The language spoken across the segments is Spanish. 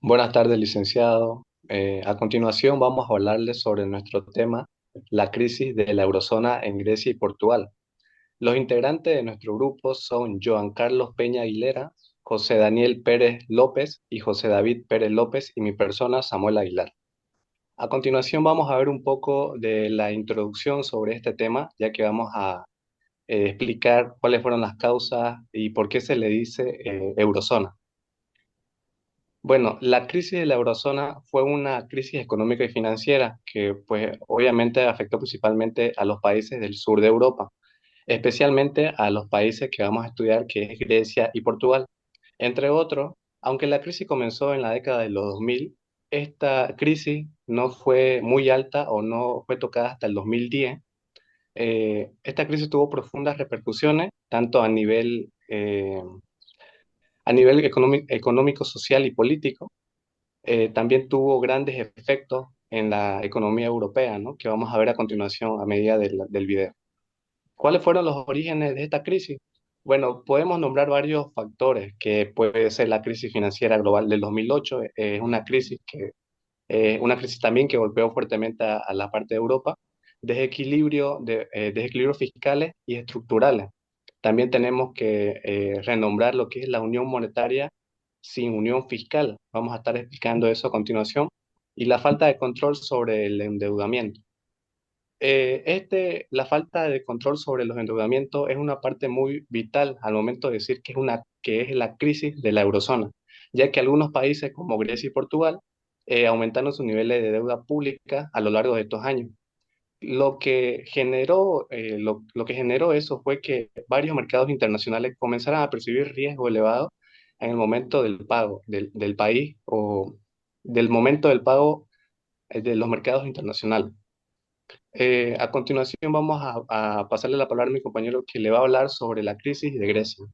Buenas tardes, licenciado. A continuación vamos a hablarles sobre nuestro tema, la crisis de la eurozona en Grecia y Portugal. Los integrantes de nuestro grupo son Joan Carlos Peña Aguilera, José Daniel Pérez López y José David Pérez López y mi persona, Samuel Aguilar. A continuación vamos a ver un poco de la introducción sobre este tema, ya que vamos a explicar cuáles fueron las causas y por qué se le dice eurozona. Bueno, la crisis de la eurozona fue una crisis económica y financiera que pues obviamente afectó principalmente a los países del sur de Europa, especialmente a los países que vamos a estudiar, que es Grecia y Portugal. Entre otros, aunque la crisis comenzó en la década de los 2000, esta crisis no fue muy alta o no fue tocada hasta el 2010. Esta crisis tuvo profundas repercusiones tanto a nivel económico, social y político. También tuvo grandes efectos en la economía europea, ¿no? Que vamos a ver a continuación a medida del video. ¿Cuáles fueron los orígenes de esta crisis? Bueno, podemos nombrar varios factores, que puede ser la crisis financiera global del 2008, es una crisis también que golpeó fuertemente a la parte de Europa, desequilibrios fiscales y estructurales. También tenemos que renombrar lo que es la unión monetaria sin unión fiscal. Vamos a estar explicando eso a continuación. Y la falta de control sobre el endeudamiento. La falta de control sobre los endeudamientos es una parte muy vital al momento de decir que es la crisis de la eurozona, ya que algunos países como Grecia y Portugal aumentaron sus niveles de deuda pública a lo largo de estos años. Lo que generó eso fue que varios mercados internacionales comenzaran a percibir riesgo elevado en el momento del pago del país o del momento del pago de los mercados internacionales. A continuación vamos a pasarle la palabra a mi compañero que le va a hablar sobre la crisis de Grecia.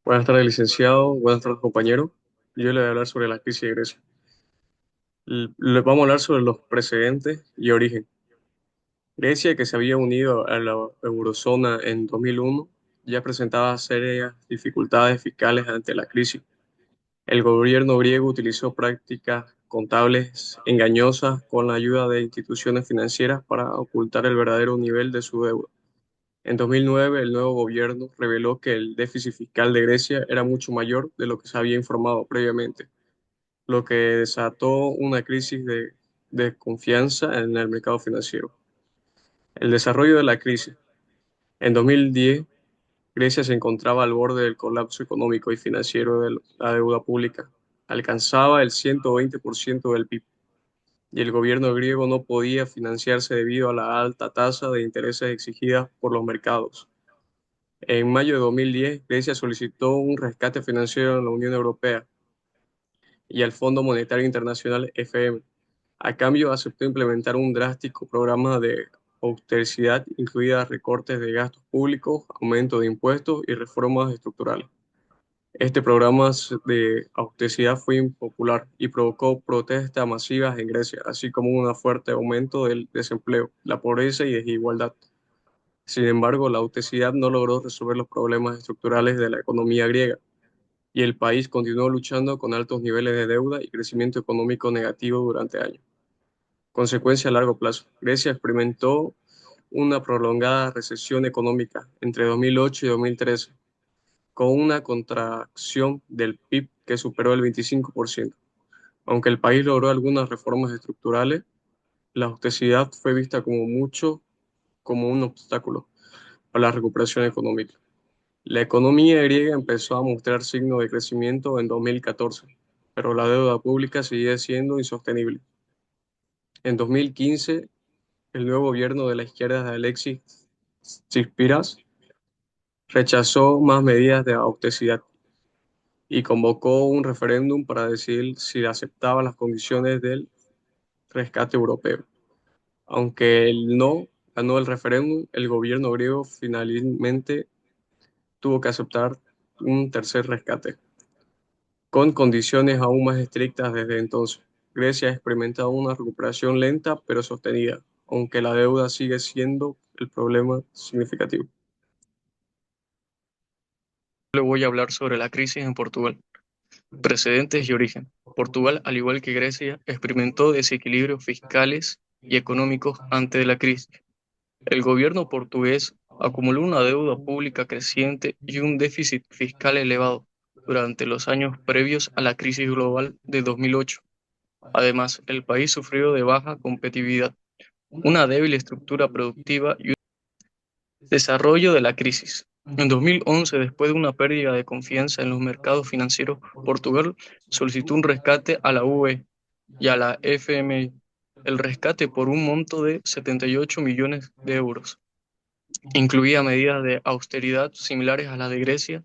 Buenas tardes, licenciado. Buenas tardes, compañero. Yo le voy a hablar sobre la crisis de Grecia. Le vamos a hablar sobre los precedentes y origen. Grecia, que se había unido a la eurozona en 2001, ya presentaba serias dificultades fiscales ante la crisis. El gobierno griego utilizó prácticas contables engañosas con la ayuda de instituciones financieras para ocultar el verdadero nivel de su deuda. En 2009, el nuevo gobierno reveló que el déficit fiscal de Grecia era mucho mayor de lo que se había informado previamente, lo que desató una crisis de desconfianza en el mercado financiero. El desarrollo de la crisis. En 2010, Grecia se encontraba al borde del colapso económico y financiero de la deuda pública. Alcanzaba el 120% del PIB y el gobierno griego no podía financiarse debido a la alta tasa de intereses exigidas por los mercados. En mayo de 2010, Grecia solicitó un rescate financiero en la Unión Europea y al Fondo Monetario Internacional (FM). A cambio, aceptó implementar un drástico programa de austeridad, incluida recortes de gastos públicos, aumento de impuestos y reformas estructurales. Este programa de austeridad fue impopular y provocó protestas masivas en Grecia, así como un fuerte aumento del desempleo, la pobreza y desigualdad. Sin embargo, la austeridad no logró resolver los problemas estructurales de la economía griega y el país continuó luchando con altos niveles de deuda y crecimiento económico negativo durante años. Consecuencia a largo plazo. Grecia experimentó una prolongada recesión económica entre 2008 y 2013, con una contracción del PIB que superó el 25%. Aunque el país logró algunas reformas estructurales, la austeridad fue vista como un obstáculo para la recuperación económica. La economía griega empezó a mostrar signos de crecimiento en 2014, pero la deuda pública seguía siendo insostenible. En 2015, el nuevo gobierno de la izquierda de Alexis Tsipras rechazó más medidas de austeridad y convocó un referéndum para decidir si aceptaba las condiciones del rescate europeo. Aunque el no ganó el referéndum, el gobierno griego finalmente tuvo que aceptar un tercer rescate, con condiciones aún más estrictas desde entonces. Grecia ha experimentado una recuperación lenta pero sostenida, aunque la deuda sigue siendo el problema significativo. Le voy a hablar sobre la crisis en Portugal. Precedentes y origen. Portugal, al igual que Grecia, experimentó desequilibrios fiscales y económicos antes de la crisis. El gobierno portugués acumuló una deuda pública creciente y un déficit fiscal elevado durante los años previos a la crisis global de 2008. Además, el país sufrió de baja competitividad, una débil estructura productiva y un desarrollo de la crisis. En 2011, después de una pérdida de confianza en los mercados financieros, Portugal solicitó un rescate a la UE y a la FMI, el rescate por un monto de 78 millones de euros. Incluía medidas de austeridad similares a las de Grecia,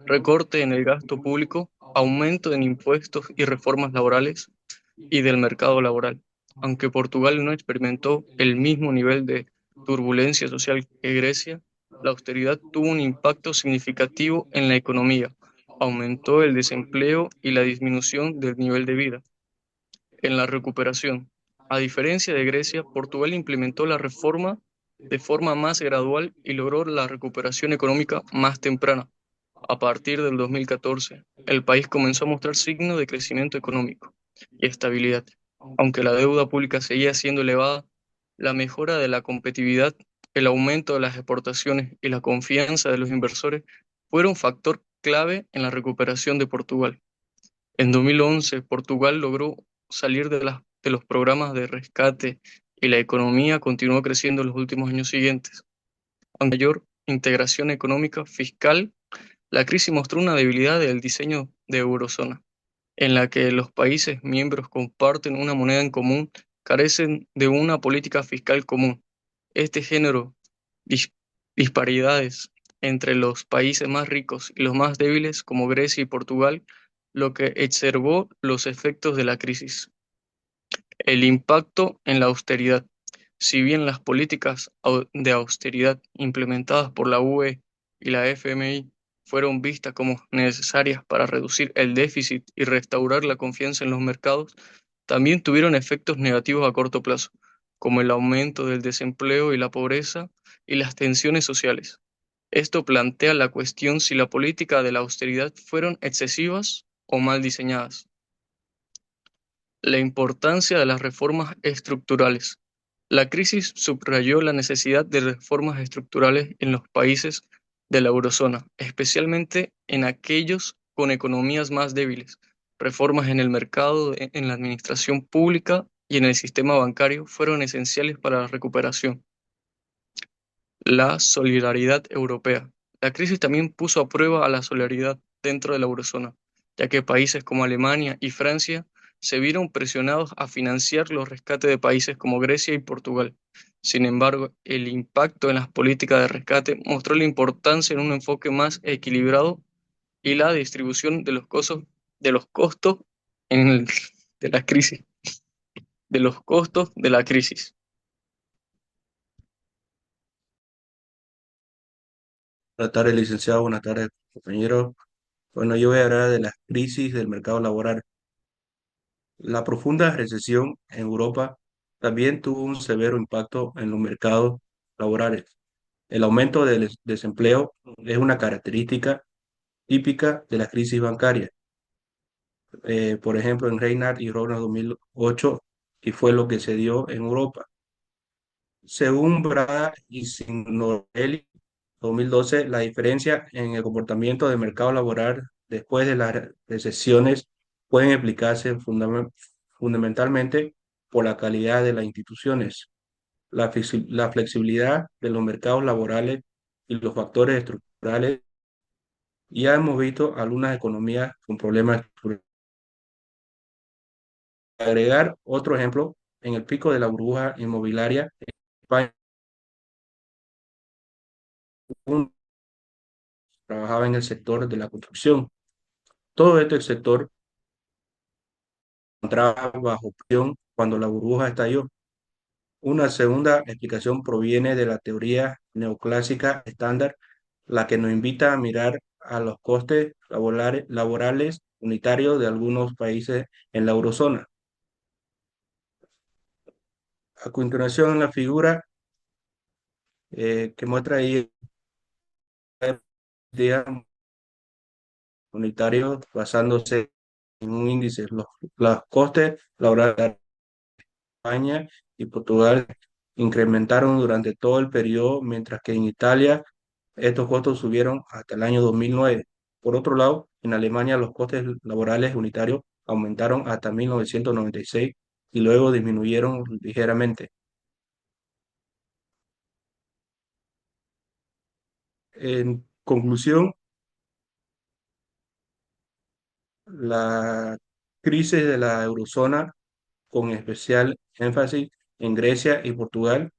recorte en el gasto público, aumento en impuestos y reformas laborales y del mercado laboral. Aunque Portugal no experimentó el mismo nivel de turbulencia social que Grecia, la austeridad tuvo un impacto significativo en la economía, aumentó el desempleo y la disminución del nivel de vida. En la recuperación, a diferencia de Grecia, Portugal implementó la reforma de forma más gradual y logró la recuperación económica más temprana. A partir del 2014, el país comenzó a mostrar signos de crecimiento económico y estabilidad. Aunque la deuda pública seguía siendo elevada, la mejora de la competitividad, el aumento de las exportaciones y la confianza de los inversores fueron un factor clave en la recuperación de Portugal. En 2011, Portugal logró salir de los programas de rescate y la economía continuó creciendo en los últimos años siguientes. Aunque mayor integración económica fiscal, la crisis mostró una debilidad del diseño de eurozona, en la que los países miembros comparten una moneda en común, carecen de una política fiscal común. Este género dis- disparidades entre los países más ricos y los más débiles, como Grecia y Portugal, lo que exacerbó los efectos de la crisis. El impacto en la austeridad. Si bien las políticas de austeridad implementadas por la UE y la FMI fueron vistas como necesarias para reducir el déficit y restaurar la confianza en los mercados, también tuvieron efectos negativos a corto plazo, como el aumento del desempleo y la pobreza y las tensiones sociales. Esto plantea la cuestión si la política de la austeridad fueron excesivas o mal diseñadas. La importancia de las reformas estructurales. La crisis subrayó la necesidad de reformas estructurales en los países de la eurozona, especialmente en aquellos con economías más débiles. Reformas en el mercado, en la administración pública y en el sistema bancario fueron esenciales para la recuperación. La solidaridad europea. La crisis también puso a prueba a la solidaridad dentro de la eurozona, ya que países como Alemania y Francia se vieron presionados a financiar los rescates de países como Grecia y Portugal. Sin embargo, el impacto en las políticas de rescate mostró la importancia en un enfoque más equilibrado y la distribución de los costos en de la crisis, de los costos de la crisis. Buenas tardes, licenciado. Buenas tardes, compañero. Bueno, yo voy a hablar de la crisis del mercado laboral. La profunda recesión en Europa también tuvo un severo impacto en los mercados laborales. El aumento del desempleo es una característica típica de la crisis bancaria. Por ejemplo, en Reinhard y Rona 2008, y fue lo que se dio en Europa. Según Braga y Signorelli, 2012, la diferencia en el comportamiento del mercado laboral después de las recesiones pueden explicarse fundamentalmente por la calidad de las instituciones, la flexibilidad de los mercados laborales y los factores estructurales. Ya hemos visto algunas economías con problemas estructurales. Agregar otro ejemplo, en el pico de la burbuja inmobiliaria, España trabajaba en el sector de la construcción. Todo este sector entraba bajo presión cuando la burbuja estalló. Una segunda explicación proviene de la teoría neoclásica estándar, la que nos invita a mirar a los costes laborales unitarios de algunos países en la eurozona. A continuación, la figura que muestra ahí días unitarios basándose en un índice. Los costes laborales de España y Portugal incrementaron durante todo el periodo, mientras que en Italia estos costos subieron hasta el año 2009. Por otro lado, en Alemania los costes laborales unitarios aumentaron hasta 1996 y luego disminuyeron ligeramente. En conclusión, la crisis de la eurozona, con especial énfasis en Grecia y Portugal,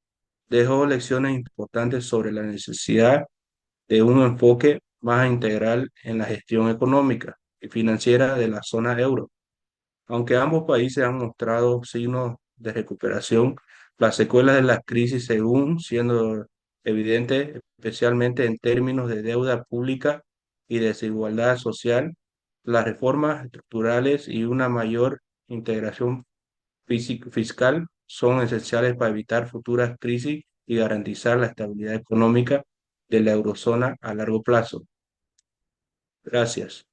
dejó lecciones importantes sobre la necesidad de un enfoque más integral en la gestión económica y financiera de la zona euro. Aunque ambos países han mostrado signos de recuperación, las secuelas de la crisis según siendo evidentes, especialmente en términos de deuda pública y desigualdad social. Las reformas estructurales y una mayor integración fiscal son esenciales para evitar futuras crisis y garantizar la estabilidad económica de la eurozona a largo plazo. Gracias.